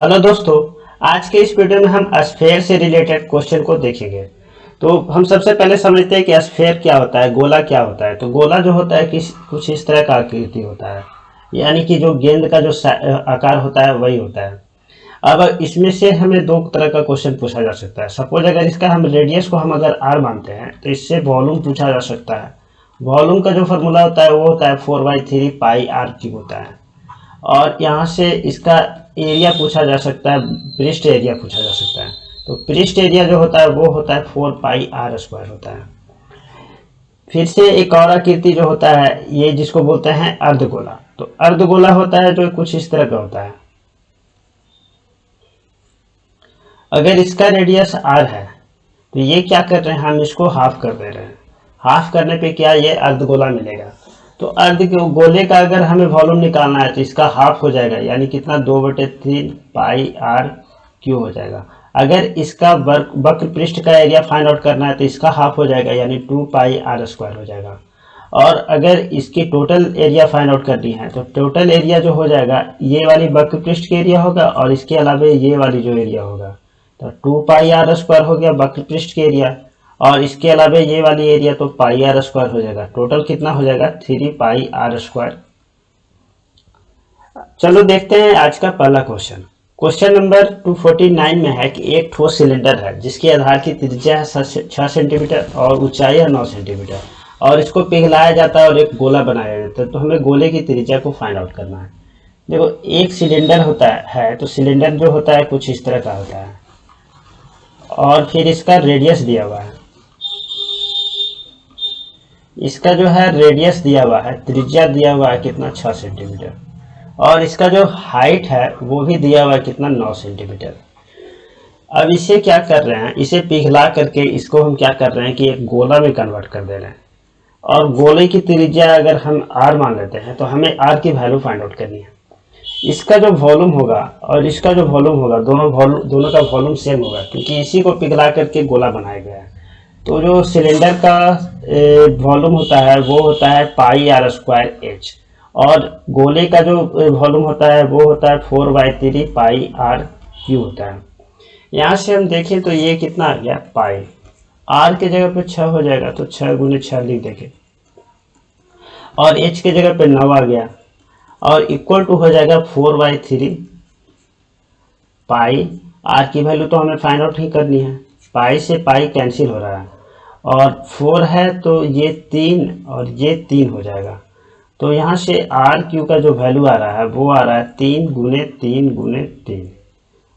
Hello दोस्तों। आज के इस वीडियो में हम स्फेयर से रिलेटेड क्वेश्चन को देखेंगे। तो हम सबसे पहले समझते हैं कि स्फेयर क्या होता है, गोला क्या होता है। तो गोला जो होता है कुछ इस तरह का आकृति होता है, यानी कि जो गेंद का जो आकार होता है वही होता है। अब इसमें से हमें दो तरह का क्वेश्चन पूछा जा सकता है। सपोज अगर इसका हम रेडियस को हम अगर आर मानते हैं तो इससे वॉल्यूम पूछा जा सकता है। वॉल्यूम का जो फॉर्मूला होता है वो होता है 4/3 पाई आर क्यूब होता है। और यहाँ से इसका एरिया पूछा जा सकता है, पृष्ठ एरिया पूछा जा सकता है। तो पृष्ठ एरिया जो होता है वो होता है 4 पाई r² होता है। फिर से एक और आकृति जो होता है ये जिसको बोलते हैं अर्धगोला। तो अर्धगोला होता है जो कुछ इस तरह का होता है। अगर इसका रेडियस r है तो ये क्या कर रहे हैं, हम इसको हाफ कर दे रहे हैं। हाफ करने पे क्या ये अर्धगोला मिलेगा। तो अर्ध के गोले का अगर हमें वॉल्यूम निकालना है तो इसका हाफ हो जाएगा, यानी कितना 2/3 पाई आर क्यू हो जाएगा। अगर इसका वक्र पृष्ठ का एरिया फाइंड आउट करना है तो इसका हाफ हो जाएगा, यानी 2 पाई r² हो जाएगा। और अगर इसकी टोटल एरिया फाइंड आउट करनी है तो टोटल एरिया जो हो जाएगा ये वाली वक्र पृष्ठ के एरिया होगा और इसके अलावा ये वाली जो एरिया होगा। तो 2 पाई r² हो गया वक्र पृष्ठ के एरिया, और इसके अलावा ये वाली एरिया तो पाई r² हो जाएगा। टोटल कितना हो जाएगा 3 पाई r²। चलो देखते हैं आज का पहला क्वेश्चन। क्वेश्चन नंबर 249 में है कि एक ठोस सिलेंडर है जिसके आधार की त्रिज्या है 6 सेंटीमीटर और ऊंचाई है 9 सेंटीमीटर, और इसको पिघलाया जाता है और एक गोला बनाया जाता है। तो हमें गोले की त्रिज्या को फाइंड आउट करना है। देखो एक सिलेंडर होता है तो सिलेंडर जो होता है कुछ इस तरह का होता है, और फिर इसका रेडियस दिया हुआ है। इसका जो है रेडियस दिया हुआ है, त्रिज्या दिया हुआ है कितना 6 सेंटीमीटर, और इसका जो हाइट है वो भी दिया हुआ है कितना 9 सेंटीमीटर। अब इसे क्या कर रहे हैं, इसे पिघला करके इसको हम क्या कर रहे हैं कि एक गोला में कन्वर्ट कर दे रहे हैं। और गोले की त्रिज्या अगर हम आर मान लेते हैं तो हमें आर की वैल्यू फाइंड आउट करनी है। इसका जो वॉल्यूम होगा और इसका जो वॉल्यूम होगा दोनों का वॉल्यूम सेम होगा, क्योंकि इसी को पिघला करके गोला बनाया गया है। तो जो सिलेंडर का वॉल्यूम होता है वो होता है पाई r²h, और गोले का जो वॉल्यूम होता है वो होता है 4/3 पाई आर क्यू होता है। यहाँ से हम देखें तो ये कितना आ गया पाई, आर के जगह पे 6 हो जाएगा तो 6 × 6 लिख देंगे, और एच के जगह पे 9 आ गया, और इक्वल टू हो जाएगा 4/3 पाई। आर की वैल्यू तो हमें फाइंड आउट ही करनी है। पाई से पाई कैंसिल हो रहा है, और 4 है तो ये 3 और ये 3 हो जाएगा। तो यहाँ से आर क्यू का जो वैल्यू आ रहा है वो आ रहा है 3 × 3 × 3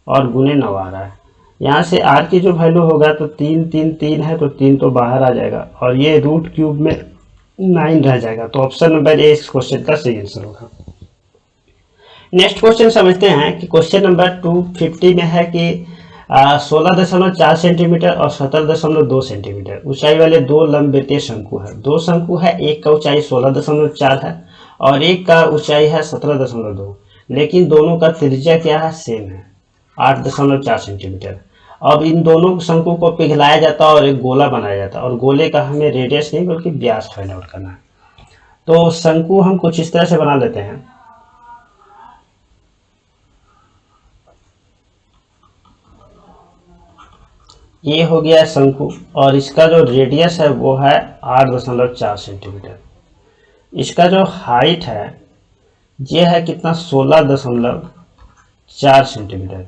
और गुने 9 आ रहा है। यहाँ से आर की जो वैल्यू होगा तो 3 3 3 है तो 3 तो बाहर आ जाएगा, और ये रूट क्यूब में 9 रह जाएगा। तो ऑप्शन नंबर ए इस क्वेश्चन का सही आंसर होगा। नेक्स्ट क्वेश्चन समझते हैं कि क्वेश्चन नंबर 250 में है कि 16.4 सेंटीमीटर और 17.2 सेंटीमीटर ऊंचाई वाले दो लंबवृत्तीय शंकु है। दो शंकु है, एक का ऊंचाई 16.4 है और एक का ऊंचाई है 17.2, लेकिन दोनों का त्रिज्या क्या है, सेम है 8.4 सेंटीमीटर। अब इन दोनों शंकु को पिघलाया जाता है और एक गोला बनाया जाता है, और गोले का हमें रेडियस नहीं बल्कि व्यास फाइंड आउट करना है। तो शंकु हम कुछ इस तरह से बना लेते हैं। ये हो गया शंकु, और इसका जो रेडियस है वो है 8.4 सेंटीमीटर। इसका जो हाइट है ये है कितना 16.4 सेंटीमीटर।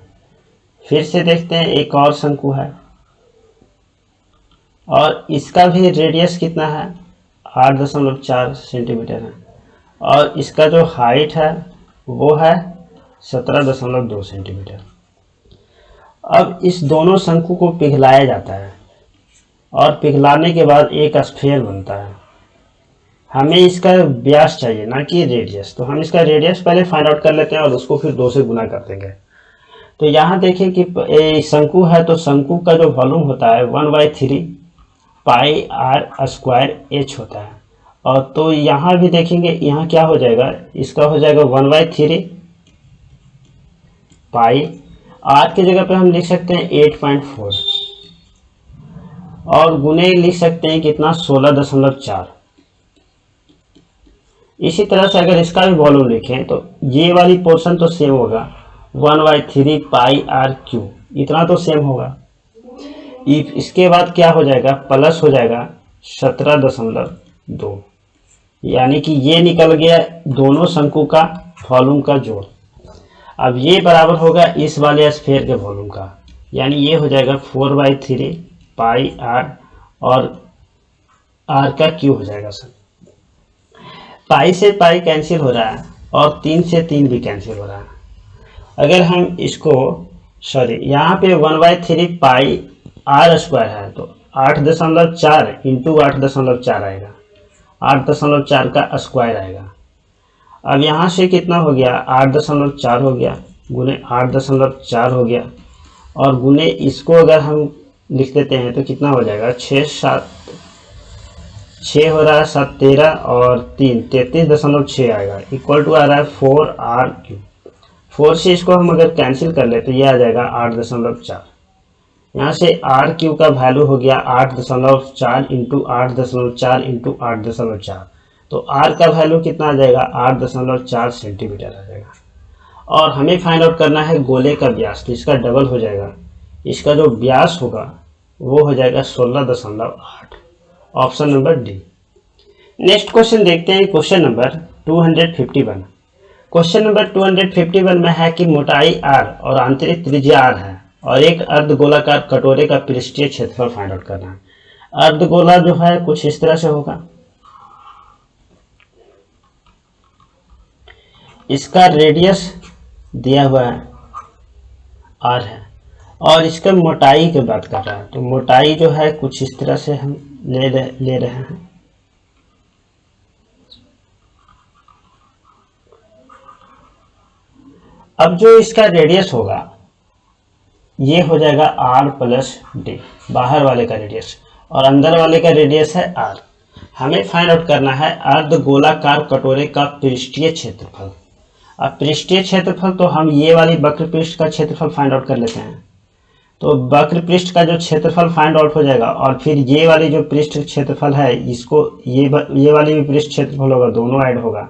फिर से देखते हैं एक और शंकु है, और इसका भी रेडियस कितना है 8.4 सेंटीमीटर है, और इसका जो हाइट है वो है 17.2 सेंटीमीटर। अब इस दोनों शंकु को पिघलाया जाता है, और पिघलाने के बाद एक स्फीयर बनता है। हमें इसका व्यास चाहिए ना कि रेडियस, तो हम इसका रेडियस पहले फाइंड आउट कर लेते हैं और उसको फिर 2 से गुना कर देंगे। तो यहाँ देखें कि शंकु है तो शंकु का जो वॉल्यूम होता है 1/3 पाई r² h होता है। और तो यहाँ भी देखेंगे, यहाँ क्या हो जाएगा, इसका हो जाएगा 1/3 पाई, आर की जगह पे हम लिख सकते हैं 8.4, और गुने लिख सकते हैं कितना 16.4। इसी तरह से अगर इसका भी वॉल्यूम लिखें तो ये वाली पोर्शन तो सेम होगा, 1/3 पाई आर क्यू, इतना तो सेम होगा। इफ इसके बाद क्या हो जाएगा, प्लस हो जाएगा 17.2, यानी कि ये निकल गया दोनों शंकु का वॉल्यूम का जोड़। अब ये बराबर होगा इस वाले स्फीयर के वॉल्यूम का, यानी ये हो जाएगा 4/3 पाई आर, और आर का क्यू हो जाएगा सर। पाई से पाई कैंसिल हो रहा है और 3 से 3 भी कैंसिल हो रहा है। अगर हम इसको यहाँ पे 1/3 पाई आर स्क्वायर है तो 8.4 इंटू 8.4 आएगा, 8.4 का स्क्वायर आएगा। अब यहाँ से कितना हो गया, 8.4 हो गया गुने 8.4 हो गया, और गुने इसको अगर हम लिख देते हैं तो कितना हो जाएगा, 6 हो रहा है, 7 13 और 3 33.6 आएगा, इक्वल टू आ रहा है 4r³। 4 से इसको हम अगर कैंसिल कर ले तो ये आ जाएगा 8.4। यहाँ से r³ का वैल्यू हो गया 8.4 इंटू 8.4 इंटू 8.4, तो r का वैल्यू कितना आ जाएगा, 8.4 सेंटीमीटर आ जाएगा। और हमें फाइंड आउट करना है गोले का व्यास, तो इसका डबल हो जाएगा, इसका जो व्यास होगा वो हो जाएगा 16.8, option number D. Next question देखते हैं, क्वेश्चन नंबर 251। क्वेश्चन नंबर 251 में है कि मोटाई r और आंतरिक त्रिज्या r है और एक अर्धगोलाकार कटोरे का पृष्ठीय क्षेत्रफल फाइंड आउट करना है। अर्धगोला जो है कुछ इस तरह से होगा, इसका रेडियस दिया हुआ है r है, और इसका मोटाई की बात कर रहा है, तो मोटाई जो है कुछ इस तरह से हम ले रहे हैं। अब जो इसका रेडियस होगा ये हो जाएगा r प्लस डी, बाहर वाले का रेडियस, और अंदर वाले का रेडियस है r। हमें फाइंड आउट करना है अर्धगोलाकार कटोरे का पृष्ठीय क्षेत्रफल। अब पृष्ठीय क्षेत्रफल तो हम ये वाली वक्र पृष्ठ का क्षेत्रफल फाइंड आउट कर लेते हैं, तो वक्र पृष्ठ का जो क्षेत्रफल फाइंड आउट हो जाएगा, और फिर ये वाली जो पृष्ठ क्षेत्रफल है इसको ये वाली भी पृष्ठ क्षेत्रफल होगा, दोनों ऐड होगा।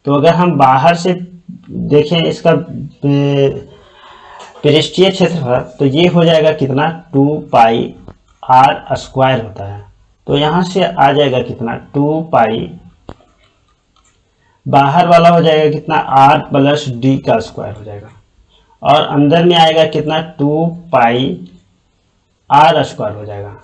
तो अगर हम बाहर से देखें इसका पृष्ठीय क्षेत्रफल तो ये हो जाएगा कितना, 2 पाई आर स्क्वायर होता है, तो यहाँ से आ जाएगा कितना, 2 पाई, बाहर वाला हो जाएगा कितना, r प्लस डी का स्क्वायर हो जाएगा, और अंदर में आएगा कितना, 2 पाई आर स्क्वायर हो जाएगा।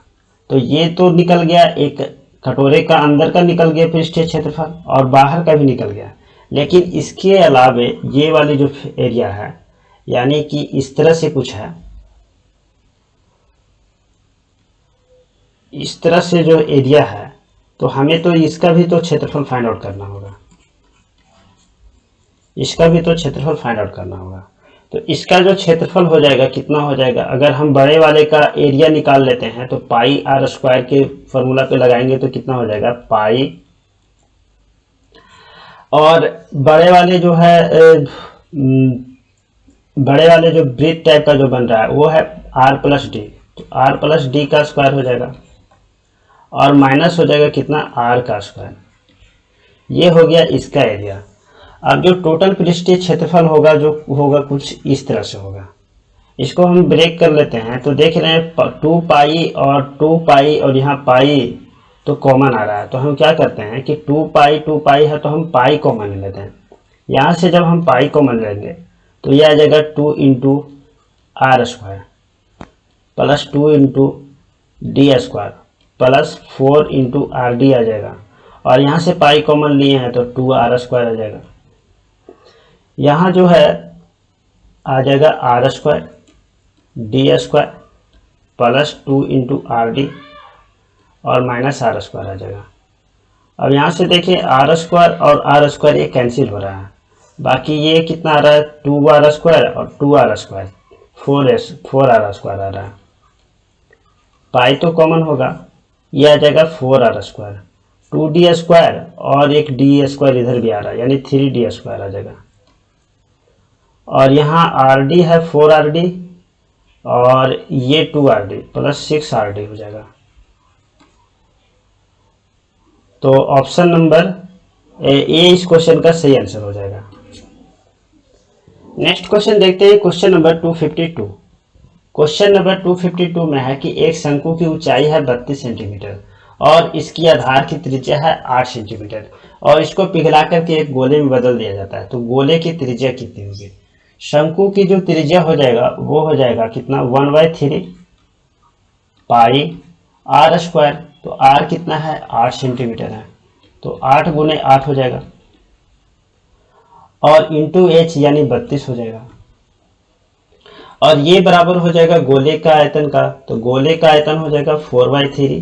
तो ये तो निकल गया, एक कटोरे का अंदर का निकल गया पृष्ठीय क्षेत्रफल और बाहर का भी निकल गया, लेकिन इसके अलावे ये वाली जो एरिया है, यानी कि इस तरह से कुछ है, इस तरह से जो एरिया है, तो हमें तो इसका भी तो क्षेत्रफल फाइंड आउट करना होगा, इसका भी तो क्षेत्रफल फाइंड आउट करना होगा। तो इसका जो क्षेत्रफल हो जाएगा कितना हो जाएगा, अगर हम बड़े वाले का एरिया निकाल लेते हैं तो पाई आर स्क्वायर के फॉर्मूला पे लगाएंगे तो कितना हो जाएगा, पाई, और बड़े वाले जो है बड़े वाले जो वृत्त टाइप का जो बन रहा है वो है आर प्लस डी, तो आर प्लस डी का स्क्वायर हो जाएगा, और माइनस हो जाएगा कितना, आर का स्क्वायर। ये हो गया इसका एरिया। अब जो टोटल पृष्ठीय क्षेत्रफल होगा जो होगा कुछ इस तरह से होगा, इसको हम ब्रेक कर लेते हैं तो देख रहे हैं 2 पाई और 2 पाई और यहाँ पाई तो कॉमन आ रहा है, तो हम क्या करते हैं कि 2 पाई है तो हम पाई कॉमन ले लेते हैं। यहाँ से जब हम पाई कॉमन लेंगे तो यह आ जाएगा 2 into R square plus 2 into D square plus 4 into R D आ जाएगा, और यहाँ से पाई कॉमन लिए हैं तो 2 आर स्क्वायर आ जाएगा। यहाँ जो है आ जाएगा R square D square plus 2 into R D और माइनस आर स्क्वायर आ जाएगा। अब यहाँ से देखिए आर स्क्वायर और आर स्क्वायर ये कैंसिल हो रहा है, बाकी ये कितना आ रहा है, 2 आर स्क्वायर और 2 आर स्क्वायर, 4 आर स्क्वायर आ रहा है। पाई तो कॉमन होगा, ये आ जाएगा 4 आर स्क्वायर, 2 डी स्क्वायर और एक डी स्क्वायर इधर भी आ रहा है, यानी 3 डी स्क्वायर आ जाएगा। और यहाँ आर डी है 4 आर डी और ये 2 R D plus 6 R D हो जाएगा। तो ऑप्शन नंबर ए इस क्वेश्चन का सही आंसर हो जाएगा। नेक्स्ट क्वेश्चन देखते हैं क्वेश्चन नंबर 252। क्वेश्चन नंबर 252 में है कि एक शंकु की ऊंचाई है 32 सेंटीमीटर और इसकी आधार की त्रिज्या है 8 सेंटीमीटर और इसको पिघला करके एक गोले में बदल दिया जाता है, तो गोले की त्रिज्या कितनी होगी? शंकु की जो त्रिज्या हो जाएगा वो हो जाएगा कितना, 1/3 पाई आर स्क्वायर। तो आर कितना है, 8 सेंटीमीटर है, तो 8 गुने 8 हो जाएगा और इंटू एच यानी 32 हो जाएगा और ये बराबर हो जाएगा गोले का आयतन का, तो गोले का आयतन हो जाएगा 4/3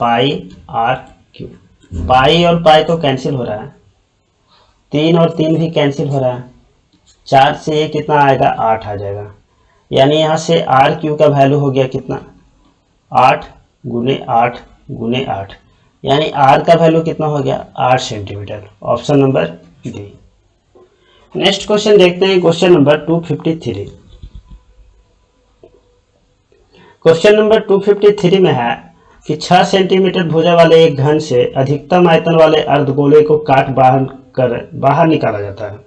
पाई आर क्यूब। पाई और पाई तो कैंसिल हो रहा है, 3 और 3 भी कैंसिल हो रहा है, 4 से ये कितना आएगा, 8 आ जाएगा। यानी यहाँ से आर क्यू का वैल्यू हो गया कितना, 8 गुने 8 गुने 8, यानी आर का वैल्यू कितना हो गया, 8 centimetre. Option number D. Next question देखते हैं क्वेश्चन नंबर 253। क्वेश्चन नंबर 253 में है कि 6 सेंटीमीटर भुजा वाले एक घन से अधिकतम आयतन वाले अर्धगोले को काट बाहर निकाला जाता है।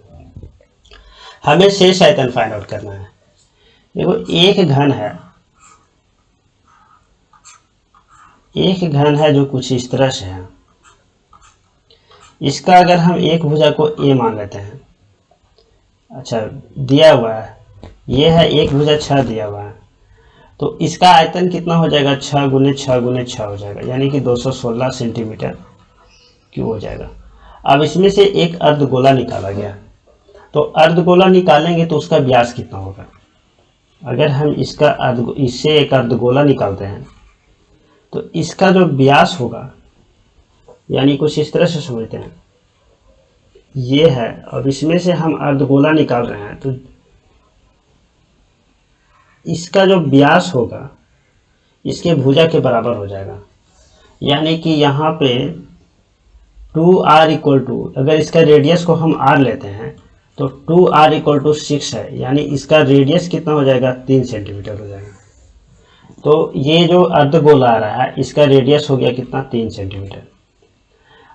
हमें शेष आयतन फाइंड आउट करना है। देखो एक घन है जो कुछ इस तरह से है। इसका अगर हम एक भुजा को ए मान लेते हैं, अच्छा दिया हुआ है, ये है एक भुजा 6 दिया हुआ है, तो इसका आयतन कितना हो जाएगा, 6 गुने 6 गुने 6 हो जाएगा, यानी कि 216 सेंटीमीटर क्यूब हो जाएगा। अब इसमें से एक अर्धगोला निकाला गया, तो अर्धगोला निकालेंगे तो उसका व्यास कितना होगा? अगर हम इससे एक अर्धगोला निकालते हैं तो इसका जो व्यास होगा, यानी कुछ इस तरह से समझते हैं, ये है और इसमें से हम अर्धगोला निकाल रहे हैं, तो इसका जो व्यास होगा इसके भुजा के बराबर हो जाएगा। यानी कि यहाँ पे 2r इक्वल टू, अगर इसका रेडियस को हम r लेते हैं तो 2r इक्वल टू 6 है, यानी इसका रेडियस कितना हो जाएगा, 3 सेंटीमीटर हो जाएगा। तो ये जो अर्धगोला आ रहा है इसका रेडियस हो गया कितना, 3 सेंटीमीटर।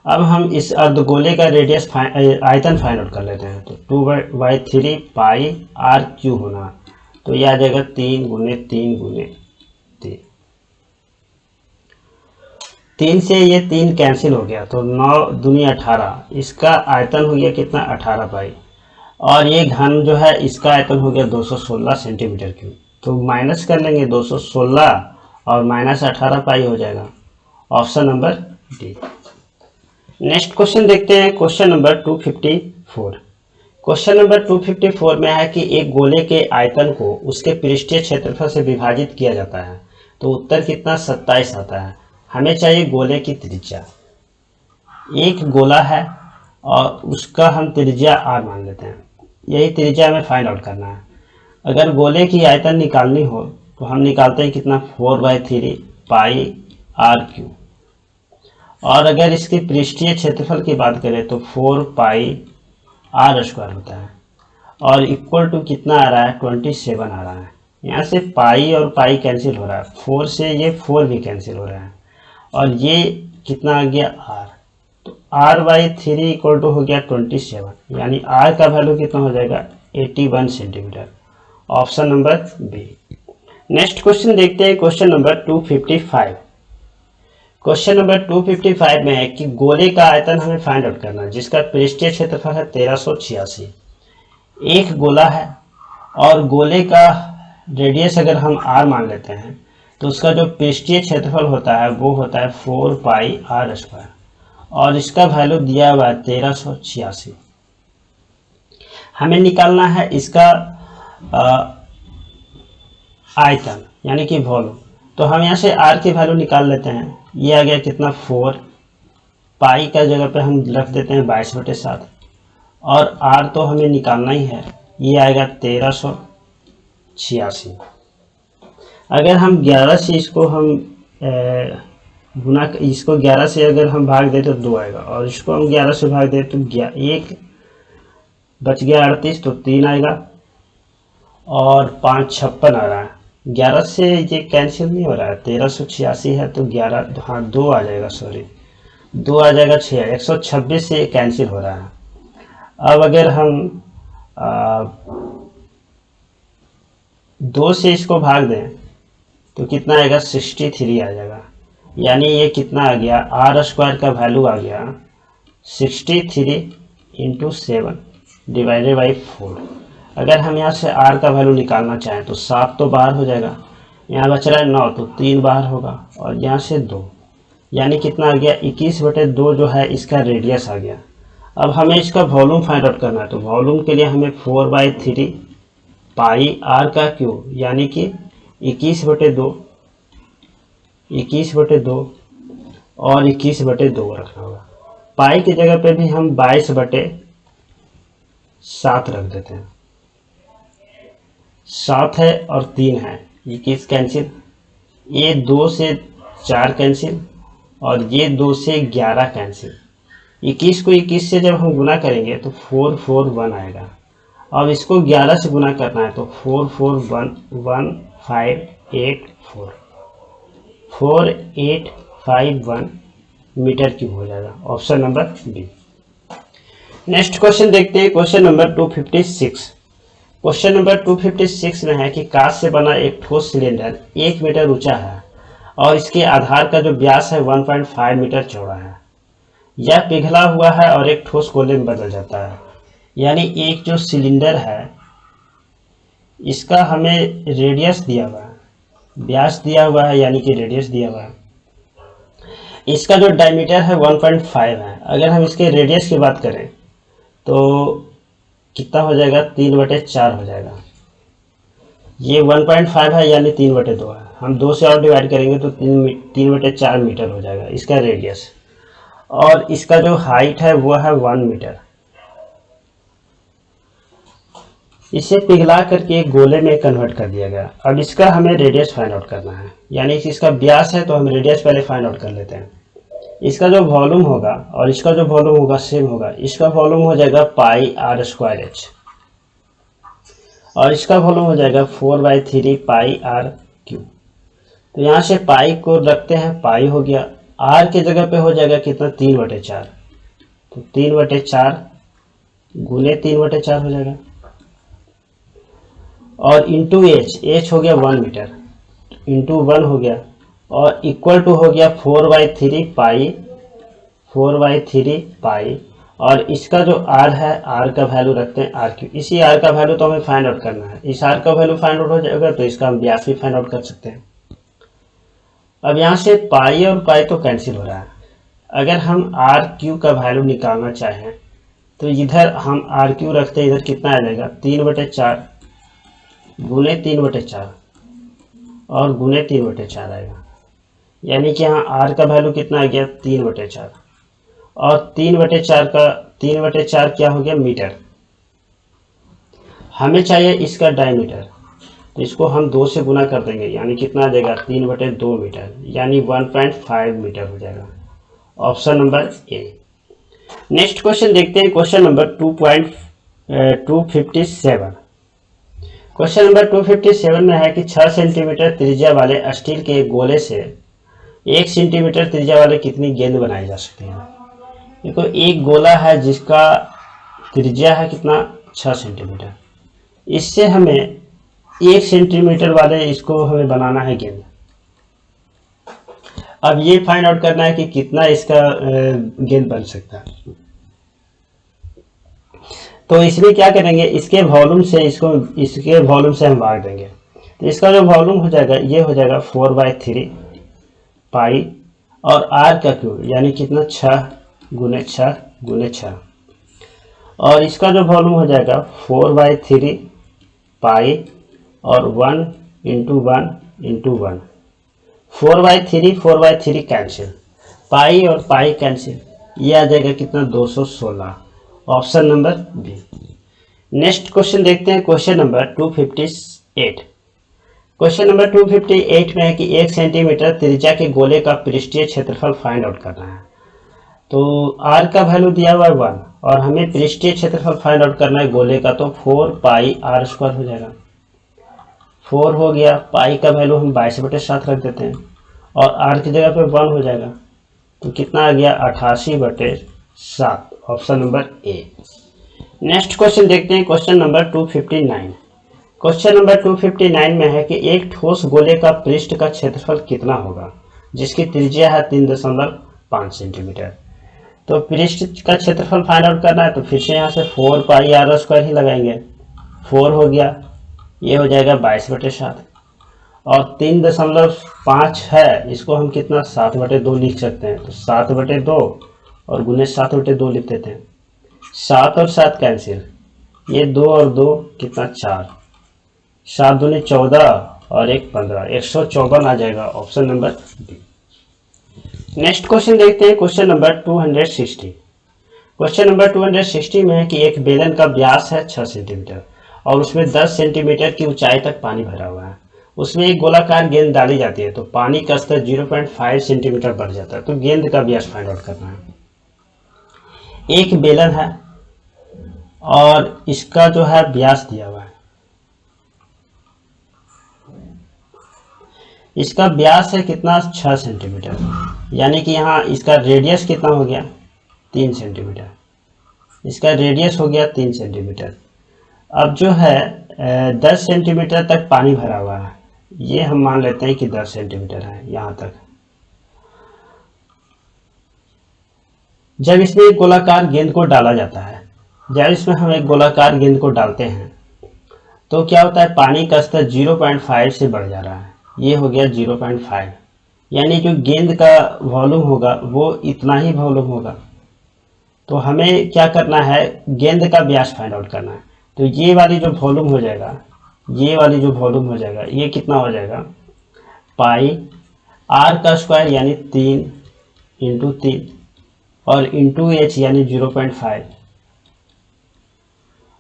अब हम इस अर्धगोले का रेडियस आयतन फाइंड आउट कर लेते हैं, तो 2/3 पाई आर क्यू होना, तो यह आ जाएगा 3 गुने 3 गुने 3। 3 से ये 3 कैंसिल हो गया, तो 9 दूनी 18, इसका आयतन हो गया कितना, 18 पाई, और ये घन जो है इसका आयतन हो गया 216 सेंटीमीटर क्यूब। तो माइनस कर लेंगे, 216 और माइनस 18 पाई हो जाएगा। Option number D. Next question देखते हैं क्वेश्चन नंबर 254। क्वेश्चन नंबर 254 में है कि एक गोले के आयतन को उसके पृष्ठीय क्षेत्रफल से विभाजित किया जाता है, तो उत्तर कितना, 27 आता है। हमें चाहिए गोले की त्रिज्या। एक गोला है और उसका हम त्रिज्या r मान लेते हैं, यही त्रिज्या हमें फाइंड आउट करना है। अगर गोले की आयतन निकालनी हो तो हम निकालते हैं कितना, 4/3 पाई आर क्यूब, और अगर इसकी पृष्ठीय क्षेत्रफल की बात करें तो 4 पाई आर स्क्वायर होता है, और इक्वल टू कितना आ रहा है, 27 आ रहा है। यहाँ से पाई और पाई कैंसिल हो रहा है, 4 से ये 4 भी कैंसिल हो रहा है, और ये कितना आ गया, r, तो r/3 इक्वल टू हो गया 27, यानी r का वैल्यू कितना हो जाएगा, 81 centimetre. Option number B. Next question देखते हैं क्वेश्चन नंबर 255। क्वेश्चन नंबर 255 में है कि गोले का आयतन हमें फाइंड आउट करना है, जिसका पृष्ठीय क्षेत्रफल है 1386। एक गोला है और गोले का रेडियस अगर हम r मान लेते हैं तो उसका जो पृष्ठीय क्षेत्रफल होता है वो होता है 4 पाई आर स्क्वायर, और इसका वैल्यू दिया हुआ है 1386। हमें निकालना है इसका आयतन यानी कि वॉल्यूम, तो हम यहाँ से r की वैल्यू निकाल लेते हैं। ये आ गया कितना, 4 पाई का जगह पे हम रख देते हैं 22/7, और r तो हमें निकालना ही है, ये आएगा 1386। अगर हम 11 से इसको हम गुना, इसको 11 से अगर हम भाग दें तो 2 आएगा, और इसको हम 11 से भाग दें तो 1 बच गया 38, तो 3 आएगा, और 5 56 आ रहा है। 11 से ये कैंसिल नहीं हो रहा है, 1386 है तो 11, हाँ 2 आ जाएगा, सॉरी 2 आ जाएगा, 6 126 से कैंसिल हो रहा है। अब अगर हम 2 से इसको भाग दें तो कितना आएगा, 63 आ जाएगा। यानी ये कितना आ गया, आर स्क्वायर का वैल्यू आ गया 63 इंटू 7 डिवाइडेड बाई 4। अगर हम यहाँ से आर का वैल्यू निकालना चाहें तो 7 तो बाहर हो जाएगा, यहाँ बच रहा है 9 तो 3 बाहर होगा और यहाँ से 2, यानी कितना आ गया 21/2 जो है इसका रेडियस आ गया। अब हमें इसका वॉल्यूम फाइंड आउट करना है, तो वॉल्यूम के लिए हमें 4/3 पाई आर का क्यूब यानी कि 21/2 और 21/2 रखना होगा। पाई की जगह पे भी हम 22/7 रख देते हैं। 7 है और 3 है, 21 कैंसिल, ये 2 से 4 कैंसिल और ये 2 से 11 कैंसिल। 21 को 21 से जब हम गुना करेंगे तो 441 आएगा। अब इसको 11 से गुना करना है तो 4411584 4851 मीटर क्यूब हो जाएगा। Option number B. Next question देखते हैं, क्वेश्चन नंबर 256। क्वेश्चन नंबर 256 में है कि कांच से बना एक ठोस सिलेंडर 1 मीटर ऊंचा है और इसके आधार का जो व्यास है 1.5 मीटर चौड़ा है। यह पिघला हुआ है और एक ठोस गोले में बदल जाता है। यानी एक जो सिलेंडर है इसका हमें रेडियस दिया हुआ है, व्यास दिया हुआ है यानी कि रेडियस दिया हुआ है। इसका जो डायमीटर है 1.5 है। अगर हम इसके रेडियस की बात करें तो कितना हो जाएगा, 3/4 हो जाएगा। ये 1.5 है यानी 3/2 है। हम 2 से और डिवाइड करेंगे तो 3/4 मीटर हो जाएगा इसका रेडियस। और इसका जो हाइट है वो है 1 मीटर। इसे पिघला करके एक गोले में कन्वर्ट कर दिया गया। अब इसका हमें रेडियस फाइंड आउट करना है, यानी इसका व्यास है तो हम रेडियस पहले फाइंड आउट कर लेते हैं। इसका जो वॉल्यूम होगा और इसका जो वॉल्यूम होगा सेम होगा। इसका वॉल्यूम हो जाएगा पाई आर स्क्वायर एच और इसका वॉल्यूम हो जाएगा 4/3 पाई आर क्यूब। तो यहाँ से पाई को रखते हैं, पाई हो गया, आर की जगह पे हो जाएगा कितना, 3/4। तो 3/4 गुने 3/4 हो जाएगा और इंटू एच हो गया 1 मीटर, इंटू 1 हो गया और इक्वल टू हो गया 4/3 पाई और इसका जो आर है, आर का वैल्यू रखते हैं आर क्यू। इसी आर का वैल्यू तो हमें फाइंड आउट करना है। इस आर का वैल्यू फाइंड आउट हो जाएगा तो इसका हम व्यास भी फाइंड आउट कर सकते हैं। अब यहाँ से पाई और पाई तो कैंसिल हो रहा है। अगर हम आर क्यू का वैल्यू निकालना चाहें तो इधर हम आर क्यू रखते हैं, इधर कितना आ जाएगा, 3/4 गुने 3/4 और गुने 3/4 आएगा। यानी कि यहाँ आर का वैल्यू कितना आ गया, 3/4 और 3/4 क्या हो गया, मीटर। हमें चाहिए इसका डायमीटर, तो इसको हम 2 से गुना कर देंगे यानी कितना आ जाएगा, 3/2 मीटर यानी 1.5 मीटर हो जाएगा। Option number A. Next question देखते हैं, क्वेश्चन नंबर 257। क्वेश्चन नंबर 257 में है कि 6 सेंटीमीटर त्रिज्या वाले स्टील के एक गोले से 1 सेंटीमीटर त्रिज्या वाले कितनी गेंद बनाई जा सकती है। देखो एक गोला है जिसका त्रिज्या है कितना, 6 सेंटीमीटर। इससे हमें 1 सेंटीमीटर वाले इसको हमें बनाना है गेंद। अब ये फाइंड आउट करना है कि कितना इसका गेंद बन सकता है। तो इसमें क्या करेंगे, इसके वॉल्यूम से हम भाग देंगे। तो इसका जो वॉल्यूम हो जाएगा ये हो जाएगा 4/3 पाई और आर का क्यूब यानी कितना, 6 गुने 6 और इसका जो वॉल्यूम हो जाएगा 4/3 पाई और 1 इंटू 1 इंटू 1। 4/3 कैंसिल, पाई और पाई कैंसिल, ये आ जाएगा कितना, 216। Option number B. Next question देखते हैं, क्वेश्चन नंबर 258। क्वेश्चन नंबर 258 में है कि 1 सेंटीमीटर त्रिज्या के गोले का पृष्ठीय क्षेत्रफल फाइंड आउट करना है। तो आर का वैल्यू दिया हुआ है 1 और हमें पृष्ठीय क्षेत्रफल फाइंड आउट करना है गोले का, तो 4 पाई आर स्क्वायर हो जाएगा। 4 हो गया, पाई का वैल्यू हम 22/7 रख देते हैं और आर की जगह पे 1 हो जाएगा। तो कितना आ गया, 88/7। Option number A. Next question देखते हैं, क्वेश्चन नंबर 259। क्वेश्चन नंबर 259 में है कि एक ठोस गोले का पृष्ठ का क्षेत्रफल कितना होगा, जिसकी त्रिज्या है 3.5 सेंटीमीटर। तो पृष्ठ का क्षेत्रफल फाइंड आउट करना है, तो फिर से यहाँ से 4 पाई आर स्क्वायर ही लगाएंगे। 4 हो गया, ये हो जाएगा 22/7, और 3.5 है, इसको हम कितना 7/2 लिख सकते हैं। तो 7/2 और गुने 7/2 लिख देते हैं। 7 और 7 कैंसिल, ये 2 और 2 कितना 4, 7 दूनी 14 और 1 15, 154 आ जाएगा, option number B. Next question देखते हैं, क्वेश्चन नंबर 260। क्वेश्चन नंबर 260 में है कि एक बेलन का व्यास है 6 सेंटीमीटर और उसमें 10 सेंटीमीटर की ऊंचाई तक पानी भरा हुआ है। उसमें एक गोलाकार गेंद डाली जाती है तो पानी का स्तर 0.5 सेंटीमीटर बढ़ जाता है। तो गेंद का व्यास फाइंड आउट करना है। एक बेलन है और इसका जो है व्यास दिया हुआ है, इसका व्यास है कितना 6 सेंटीमीटर, यानी कि यहाँ इसका रेडियस कितना हो गया 3 सेंटीमीटर, इसका रेडियस हो गया 3 सेंटीमीटर। अब जो है 10 सेंटीमीटर तक पानी भरा हुआ है, ये हम मान लेते हैं कि 10 सेंटीमीटर है यहाँ तक। जब इसमें एक गोलाकार गेंद को डाला जाता है, जब इसमें हम एक गोलाकार गेंद को डालते हैं तो क्या होता है, पानी का स्तर 0.5 से बढ़ जा रहा है। ये हो गया 0.5, यानी जो गेंद का वॉल्यूम होगा वो इतना ही वॉल्यूम होगा। तो हमें क्या करना है, गेंद का व्यास फाइंड आउट करना है। तो ये वाली जो वॉल्यूम हो जाएगा, ये वाली जो वॉल्यूम हो जाएगा, ये कितना हो जाएगा पाई आर का स्क्वायर यानी 3 × 3 और इंटू एच यानी 0.5,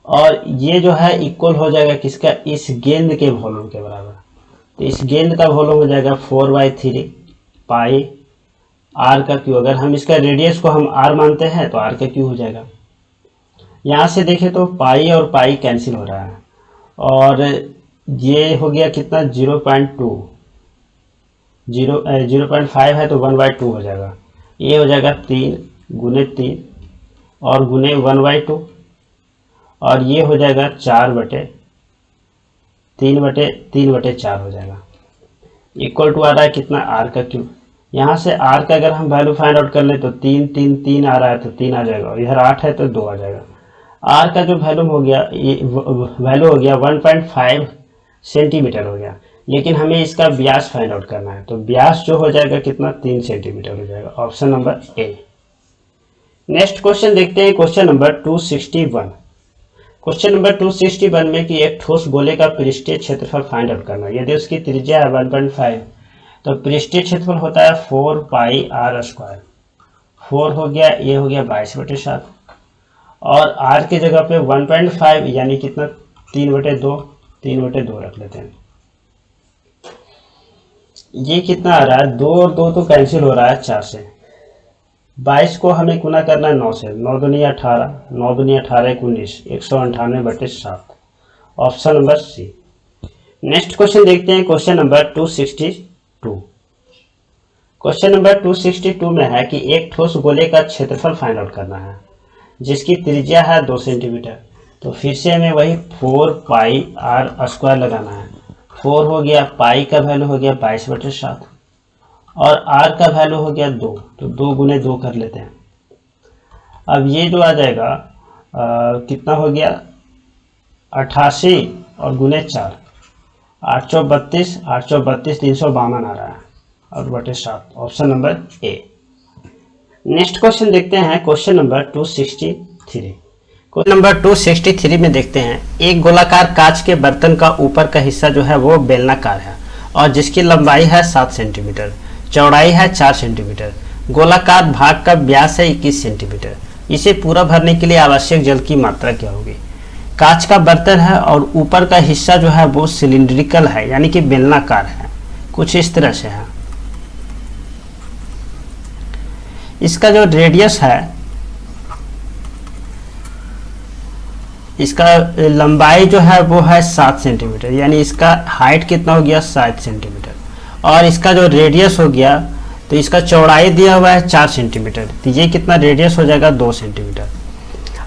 और ये जो है इक्वल हो जाएगा किसका, इस गेंद के वॉल्यूम के बराबर। तो इस गेंद का वॉल्यूम हो जाएगा 4/3 पाई आर का क्यू। अगर हम इसका रेडियस को हम आर मानते हैं तो आर का क्यू हो जाएगा। यहाँ से देखें तो पाई और पाई कैंसिल हो रहा है, और ये हो गया कितना 0.2, 0.5 है तो 1/2 हो जाएगा। ये हो जाएगा 3 × 3 और गुने 1/2, और ये हो जाएगा 4/3/4 हो जाएगा। इक्वल टू आ रहा है कितना आर का क्यूब। यहाँ से आर का अगर हम वैल्यू फाइंड आउट कर ले तो 3 3 3 आ रहा है तो 3 आ जाएगा, और इधर 8 है तो 2 आ जाएगा। आर का जो वैल्यू हो गया, वैल्यू हो गया 1.5 सेंटीमीटर हो गया, लेकिन हमें इसका व्यास फाइंड आउट करना है। तो व्यास जो हो जाएगा कितना 3 सेंटीमीटर हो जाएगा, option number A. Next question देखते हैं, क्वेश्चन नंबर 261। क्वेश्चन नंबर 261 में कि एक ठोस गोले का पृष्ठीय क्षेत्रफल फाइंड आउट करना है। यदि उसकी त्रिज्या है 1.5 तो पृष्ठीय क्षेत्रफल होता है 4 पाई आर स्क्वायर। 4 हो गया, ये हो गया 22/7, और आर की जगह पे 1.5 यानी कितना 3/2 रख लेते हैं। ये कितना आ रहा है, 2 और 2 तो कैंसिल हो रहा है 4 से। 22 को हमें गुना करना है 9 से, 9 दूनी 18, 9 दूनी 18 19, 198/7, option number C. Next question देखते हैं, क्वेश्चन नंबर 262। क्वेश्चन नंबर 262 में है कि एक ठोस गोले का क्षेत्रफल फाइंड आउट करना है जिसकी त्रिज्या है 2 सेंटीमीटर। तो फिर से हमें वही 4 पाई आर स्क्वायर लगाना है। 4 हो गया, पाई का वैल्यू हो गया 22/7 और आर का वैल्यू हो गया 2, तो 2 × 2 कर लेते हैं। अब ये जो आ जाएगा कितना हो गया 88 और गुने 4, 832, 832 352 आ रहा है और बटे 7, option number A. Next question देखते हैं, क्वेश्चन नंबर 263। क्वेश्चन नंबर 263 में देखते हैं, एक गोलाकार कांच के बर्तन का ऊपर का हिस्सा जो है वो बेलनाकार है और जिसकी लंबाई है 7 सेंटीमीटर, चौड़ाई है 4 सेंटीमीटर, गोलाकार भाग का व्यास है 21 सेंटीमीटर। इसे पूरा भरने के लिए आवश्यक जल की मात्रा क्या होगी। कांच का बर्तन है और ऊपर का हिस्सा जो है वो सिलिंड्रिकल है, यानी कि बेलनाकार है, कुछ इस तरह से है। इसका जो रेडियस है, इसका लंबाई जो है वो है 7 सेंटीमीटर, यानी इसका हाइट कितना हो गया 7 सेंटीमीटर, और इसका जो रेडियस हो गया, तो इसका चौड़ाई दिया हुआ है 4 सेंटीमीटर, तो ये कितना रेडियस हो जाएगा 2 सेंटीमीटर।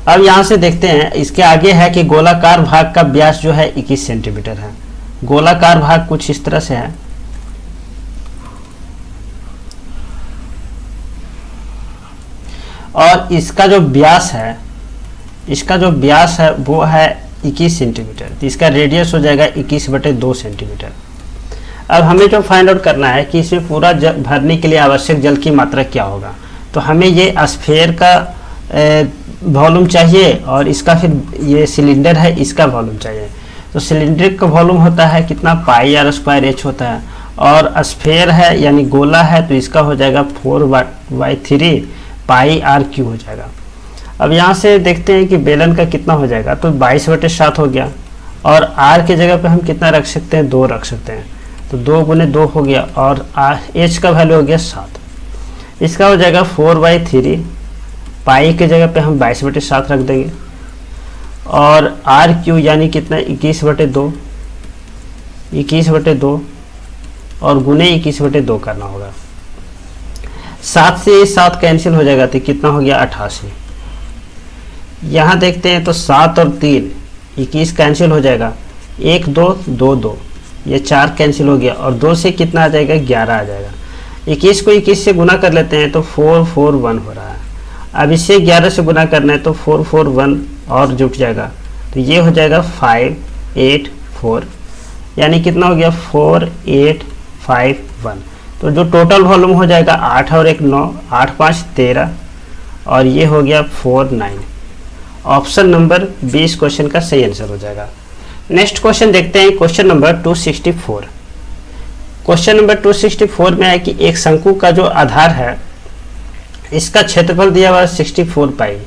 अब यहाँ से देखते हैं, इसके आगे है कि गोलाकार भाग का व्यास जो है 21 सेंटीमीटर है। गोलाकार भाग कुछ इस तरह से है, और इसका जो व्यास है, वो है 21 सेंटीमीटर। तो इसका रेडियस हो जाएगा 21/2 सेंटीमीटर। अब हमें जो फाइंड आउट करना है कि इसमें पूरा भरने के लिए आवश्यक जल की मात्रा क्या होगा। तो हमें ये स्फीयर का वॉल्यूम चाहिए, और इसका फिर ये सिलेंडर है, इसका वॉल्यूम चाहिए। तो सिलेंडर का वॉल्यूम होता है कितना, πr² होता है, और स्फीयर है यानी गोला है, तो इसका हो जाएगा 4/3 πr³ हो जाएगा। अब यहाँ से देखते हैं कि बेलन का कितना हो जाएगा, तो 22/7 हो गया, और r के जगह पे हम कितना रख सकते हैं, 2 रख सकते हैं। तो 2 × 2 हो गया, और h का वैल्यू हो गया 7। इसका हो जाएगा 4/3, पाई के जगह पे हम 22/7 रख देंगे, और r³ यानी कितना, 21/2 और गुने 21/2 करना होगा। 7 से 7 कैंसिल हो जाएगा, तो कितना हो गया, 88। यहाँ देखते हैं तो 7 और 3 21 कैंसिल हो जाएगा, 1 2 2 2, ये 4 कैंसिल हो गया, और 2 से कितना आ जाएगा, 11 आ जाएगा। 21 को 21 से गुना कर लेते हैं तो 441 हो रहा है। अब इसे 11 से गुना करना है तो 441 और जुट जाएगा, तो ये हो जाएगा 584, यानी कितना हो गया, 4851। तो जो टोटल वॉल्यूम हो जाएगा 8 और 1 9, 8 5 13, और ये हो गया 49। ऑप्शन नंबर 20 क्वेश्चन का सही आंसर हो जाएगा। नेक्स्ट क्वेश्चन देखते हैं, क्वेश्चन नंबर 264। क्वेश्चन नंबर 264 में है कि एक शंकु का जो आधार है, इसका क्षेत्रफल दिया हुआ है 64 पाई,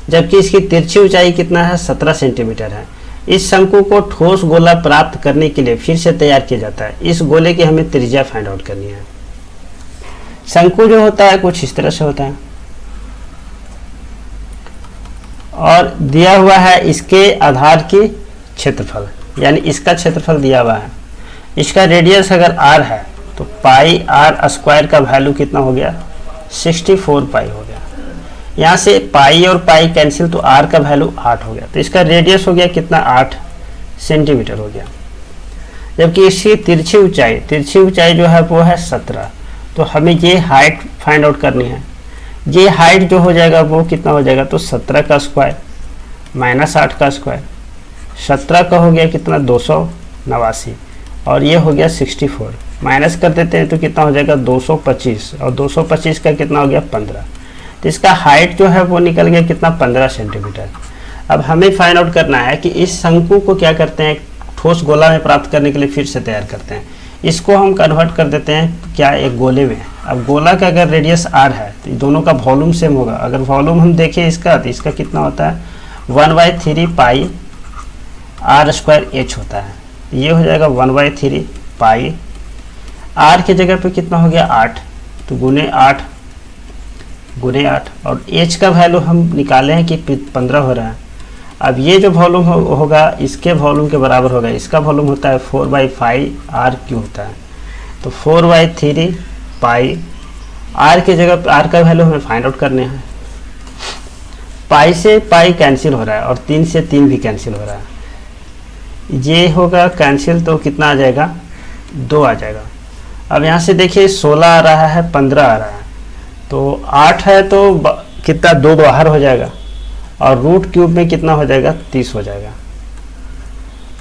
जबकि इसकी तिरछी ऊंचाई कितना है, 17 सेंटीमीटर है। इस शंकु को ठोस गोला प्राप्त करने के लिए फिर से तैयार किया जाता है। इस गोले की हमें त्रिज्या फाइंड आउट करनी है। शंकु जो होता है कुछ इस तरह से होता है, और दिया हुआ है इसके आधार की क्षेत्रफल, यानी इसका क्षेत्रफल दिया हुआ है। इसका रेडियस अगर r है तो πr² का वैल्यू कितना हो गया, 64 पाई हो गया। यहाँ से पाई और पाई कैंसिल, तो r का वैल्यू 8 हो गया। तो इसका रेडियस हो गया कितना, 8 सेंटीमीटर हो गया। जबकि इसकी तिरछी ऊंचाई जो है वो है 17। तो हमें ये हाइट फाइंड आउट करनी है। ये हाइट जो हो जाएगा वो कितना हो जाएगा, तो 17 का स्क्वायर माइनस 8 का स्क्वायर, 17 का हो गया कितना, 289, और ये हो गया 64। माइनस कर देते हैं तो कितना हो जाएगा, 225, और 225 का कितना हो गया, 15। तो इसका हाइट जो है वो निकल गया कितना, 15 सेंटीमीटर। अब हमें फाइंड आउट करना है कि इस शंकु को क्या करते हैं, ठोस गोला में प्राप्त करने के लिए फिर से तैयार करते हैं। इसको हम कन्वर्ट कर देते हैं क्या, एक गोले में। अब गोला का अगर रेडियस r है तो दोनों का वॉल्यूम सेम होगा। अगर वॉल्यूम हम देखें इसका, तो इसका कितना होता है, 1/3 पाई r²h होता है। ये हो जाएगा 1/3 पाई, r के जगह पे कितना हो गया, 8, तो गुने 8, और h का वैल्यू हम निकाले हैं कि 15 हो रहा है। अब ये जो वॉल्यूम होगा इसके वॉल्यूम के बराबर होगा। इसका वॉल्यूम होता है 4/5 r³ होता है। तो 4/3 पाई, r के जगह r का वैल्यू हमें फाइंड आउट करने हैं। पाई से पाई कैंसिल हो रहा है, और 3 से 3 भी कैंसिल हो रहा है। ये होगा कैंसिल, तो कितना आ जाएगा, 2 आ जाएगा। अब यहाँ से देखिए 16 आ रहा है, 15 आ रहा है, तो 8 है तो कितना, 2 बाहर हो जाएगा, और √³ में कितना हो जाएगा, 30 हो जाएगा।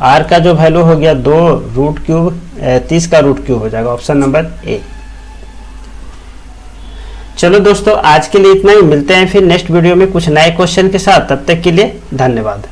r का जो वैल्यू हो गया 2 √³ 30 का √³ हो जाएगा, ऑप्शन नंबर ए। चलो दोस्तों, आज के लिए इतना ही। मिलते हैं फिर नेक्स्ट वीडियो में कुछ नए क्वेश्चन के साथ। तब तक के लिए धन्यवाद।